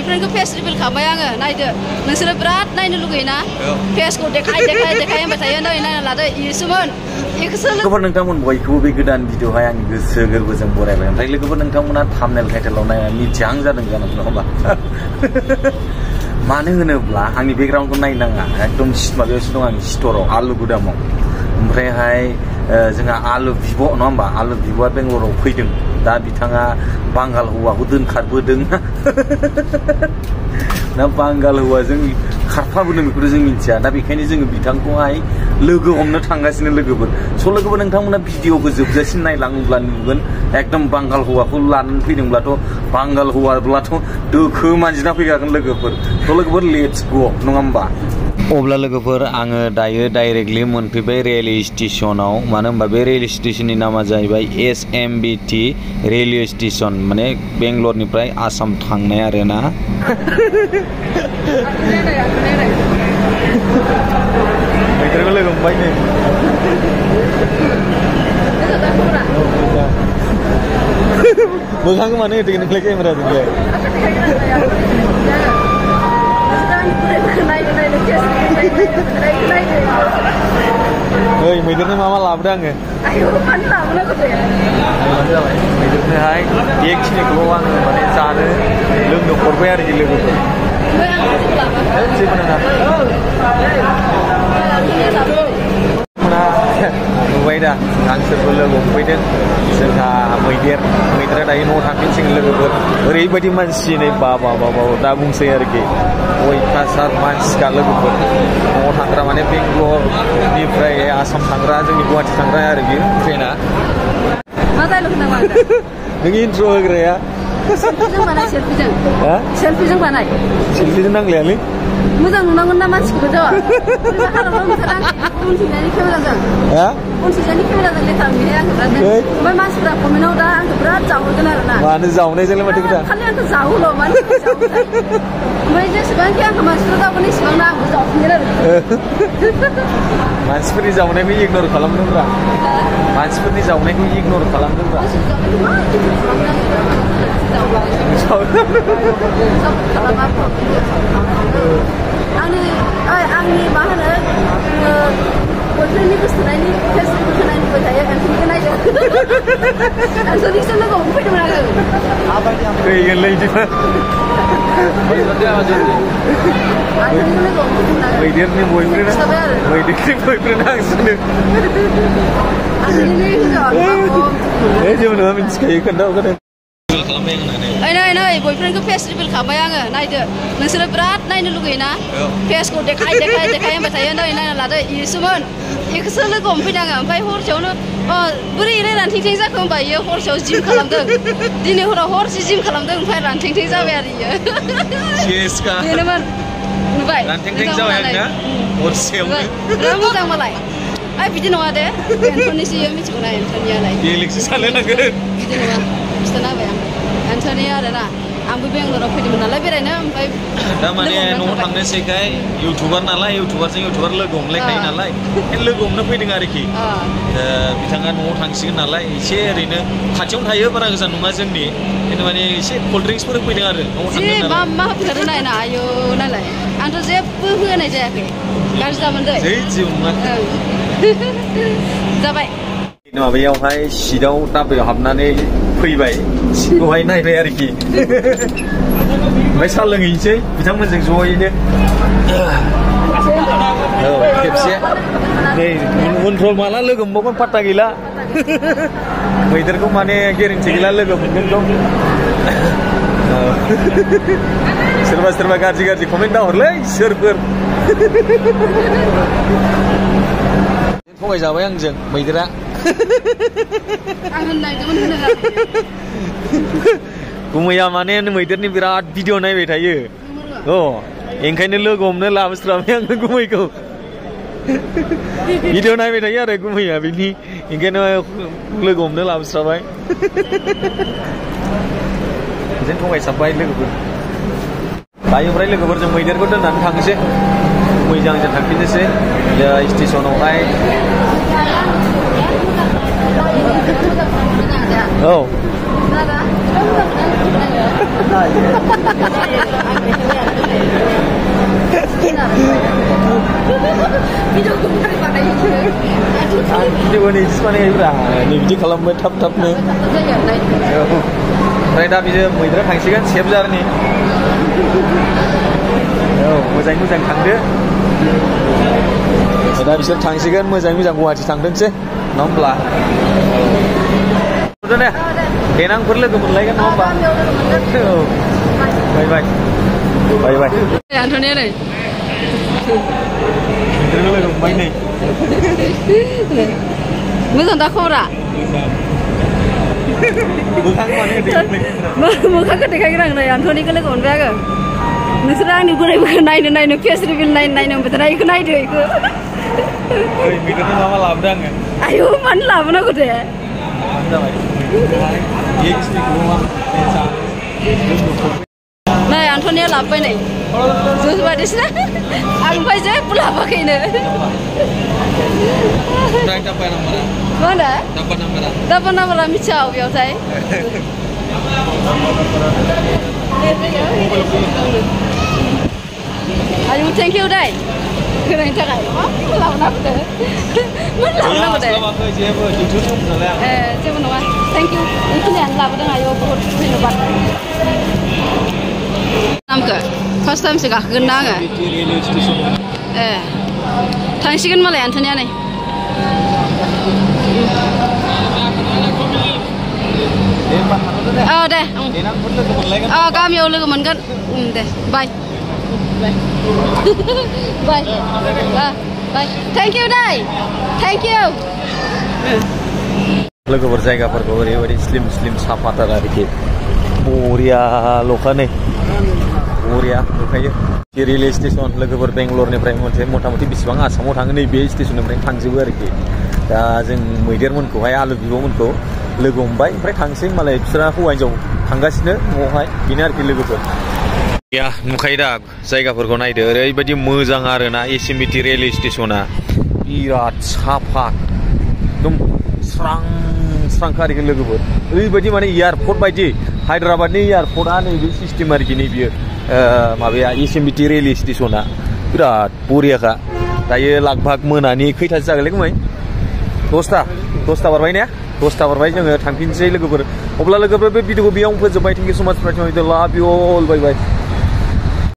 बयफ्रेन्डखौ face reveal खालामबाय आङो नायदो नोंसोरो बिराद नायनो लुगैयोना फेसखौ देखाय होनबाय थायो नै नायना लादो इयोसोमोन इखौसो लोगोफोर नोंथांमोन बयखौबो बे गोदान भिडिअ'हाय आंनि गोसो गोरबोजों बरायबाय ओमफ्राय लोगोफोर नोंथांमोना थाम्बनेल टाइटेलाव नायनानै मिथिहां जादों जानांगौ नङा होमबा मानो होनोब्ला आंनि बेकग्राउन्डखौ नायनाङा एकदम माबायावसो दं आंनि स्ट'राव आलु गुदामाव ओमफ्रायहाय जोंहा आलु बिब' नङा होमबा आलु बिब'आ बेंगलराव फैदों दा बिथाङा बांगाल हौवाखौ दोनखारबोदों ना बांगाल हौवाजों खारफाबोदों बेखौथ' जों मिथिया दा बेखायनो जोङो बिथांखौहाय लोगो हमनो थांगासिनो लोगोफोर स' लोगोफोर नोंथांमोना भिडिअ'खौ जोबजासिम नायलाङोब्ला नुगोन एकदम बांगाल हौवाखौ लानानै फैदोंब्लाथ' बांगाल हौवाब्लाथ' दोखो मानजिना फैखागोन लोगोफोर थ' लोगोफोर लेट्स ग' नङा होमबा अब्ला लोगोफोर आङो दायो डाइरेक्टलि मोनफैबाय रेलवे स्टेशनाव मानो होनबा बे रेलवे स्टेशननि नामा जाहैबाय SMBT रेलवे स्टेशन माने बेंगलरनिफ्राय आसाम थांनाय आरोना मैदेरखौ लोगो मोनबाय नै मोखांखौ मानो होदों नोंलाय केमेरा जोंलाय ओइ मैदेरनो मा लाबोदों आङो जाबाय मैदेरनोहाय बेखिनिखौल' आङो माने जानो लोंनो हरबाय आरोखि लोगोफोर जेबो नङा नुबाय दा गांसोरबो लोगो हमफैदों जोंहा मैदेरा दायो न'आव थांफिनसिगोन लोगोफोर ओरैबायदि मानसि नै बाबा दा बुंसै आरोखि अयथासार मानसिखा लोगोफोर न'आव थांग्रा माने बेंगलरनिफ्राय आसाम थांग्रा जोंनि गुवाहाटि थांग्रा आरो बेयो ट्रेना नों इन्ट्र' होग्राया सेल्फिजों बानाय सेल्फिजों नांलायालै मोजां नुनांगोन ना मानसिखौबोथ' उनथिंजायनि केमेराजों लेखा नुयो आंखौ ओमफ्य मानसिफ्रा कमेन्टआव दा आंखौ बिराद जावहरगोन आरोना मानो जावनायजोंलाय माथो खोथा खालि आंखौ जावोल' ओमफ्राय जेसेबांखि आंखौ मानसिफ्रा जावगोन एसेबांनो आंबो जावफिनगोन आरो मानसिफोरनि जावनायखौ इगनर खालामदोंब्रा मानसिफोरनि जावनायखौ इगनर खालामदोंब्रा आंनि मा होनो बयफ्रेन्डनि गोसोनायनि फेसबुक होनाय नुबाय थायो एन्थनिखौ नायदो एन्थनिसो लोगो हमफैदोंमोन आङो फैगोनलै बिदिबा मैदेरनि बयफ्रेन्ड आंसोनो जेबो नङा मिथिखायो खोन्थाहरखादों नै बयफ्रेन्डखौ फेस रिभिल खालामबाय आङो नायदो नोंसोरो बिराद नायनो लुगैयोना फेसखौ देखाय होनबाय थायो नै नायना लादो इयोसोमोन इखौसो लोगो हमफैदों आङो ओमफ्राय हरसेयावनो बोरै रानथेंथें जाखो होनबा इयो हरसेयाव जिम खालामदों दिनै हराव हरसे जिम खालामदों ओमफ्राय रानथेंथें जाबाय आरो इयो बेनोमोन नुबाय रानथेंथें जाबाय आरोना हरसेयावनो बिराद मोजां मालाय बिदि नङा दे एन्थनिसो इयो मिथिगौना एन्थनियालाय बेलेगसो साननो नागिरो बिदि नङा खिथाना होबाय आं एन्थनि आरोना आंबो बेंगलराव फैदोंमोन नालाय बेरायनो ओमफ्राय दा माने न'आव थांनोसैखाय इउटुबार नालाय इउटुबारजों इउटुबार लोगो हमलायखायो नालाय लोगो हमनो फैदों आरोखि बिथाङा न'आव थांसिगोन नालाय एसे ओरैनो खाथियावनो थायो बारा गोजान नङा जोंनि खिन्थु माने एसे कल्ड ड्रिंक्सफोर होफैदों आरो न'आव थांनो मा होफैखादों नायना आयौ नालाय आंथ' जेबो होनाय जायाखै गाज्रि जामोनदै जेबो नङा जाबाय माबायावहाय सिटआव दाबायाव हाबनानै फैबाय सिटखौहाय नायबाय आरोखि ओमफ्राय साहा लोंहैनोसै बिथांमोनजों ज'यैनो औ खेबसे नै उनफ्राव माला लोगो मोनबावगोन पात्ता गैला मैदेरखौ माने गेरेन्टि गैला लोगो मोनगोनखौ सोरबा गाज्रि कमेन्ट दाहरलै सोरफोर थगायजाबाय आंजों मैदेरा गुमैया माने मैदेरनि बिराद भिडिअ नायबाय थायो ओंखायनो लोगो हमनो लाबोस्राबाय आङो गुमैखौ भिडिअ नायबाय थायो आरो गुमैया बिनि ओंखायनो लोगो हमनो लाबोस्राबाय बिदिनो थगायसाबबाय लोगोफोर दायो ओमफ्राय लोगोफोरजों मैदेरखौ दोननानै थांनोसै गुमैजों आंजों थांफिननोसै स्टेसनावहाय औ Video ini semuanya ibrah, ini video kalau mau tap nih. Oke, dah bisa mudah tangsikan siap jar nih. Moजां थांदो. दा बिसोर थांसिगोन मोजां गुवाहाटि थांथोंसै नङा होमब्ला दे देनांफोर लोगो मोनलायगोन नङा होमबा बाय आन्थ'निया नै लोगो मोनबाय नै मोजां दा खबरा मोखांखौ देखायगोन आं नै आन्थ'निखौ लोगो मोनबाय आङो नोंसोर आंनि बोरायखौ नायनो फेस रिभिल नायनो होनबाथाय इखौ नायदो इखौ बिदिनो मा लाबोदों आङो आयौ मानो लाबोनांगौ दे नै आन्थ'निया लाबोबाय नै जुस बायदिसिना आं ओमफ्राय जेबो लाबोआखैनो मा होनो दाबा नाम्बारा मिथिया अबेयावथाय आयु थेंक इउ दाय होनायनि थाखाय मा लाबोनांगौ दे जेबो नङा थेंक इउ बेखिनियानो लाबोदों आयौ बहुद धन्यबाद नामखौ फार्स्ट टाइमसो गाखोगोन ना आङो थांसिगोन मालाय आन्थ'निया नै दे गामियाव लोगो मोनगोन दे बाय थेंक इउ दाय थेंक इउ लोगोफोर जायगाफोरखौ ओरैबायदि स्लिम साफाथार आरोखि बरिया ल'खा नै बरिया नुखायो रेलवे स्टेसन लोगोफोर बेंगलरनिफ्राय मोनसे मथा मथि बेसेबां आसामाव थाङो नैबे स्टेसननिफ्राय थांजोबो आरोखि दा जों मैदेरमोनखौहाय आलु बिब'मोनखौ लोगो हमबाय ओमफ्राय थांसै मालाय बिसोरा हौवा हिनजाव थांगासिनो न'आवहाय बेनो आरोखि लोगोफोर या नुखायो दा जायगाफोरखौ नायदो ओरैबायदि मोजां आरोना एसिमिटि रेलवे स्टेसना बिराद साफा एकदम स्रां आरोखि लोगोफोर ओरैबायदि माने एयारपर्ट बायदि हायद्राबादनि एयारपर्टआ नैबे सिस्टेम आरोखि नैबे माबाया एसिमिटि रेलवे स्टेसना बिराद बरियाखा दायो लागभाग मोनानि खैथासो जागोनलै गुमै 10ता बारबाय ने 10ता बारबाय जोङो थांफिनसै लोगोफोर अब्ला लोगोफोर बे भिडिअखौ बेयावनो फोजोबबाय थेंक इउ सो माच फर वाचिं लाभ इउ अल बाय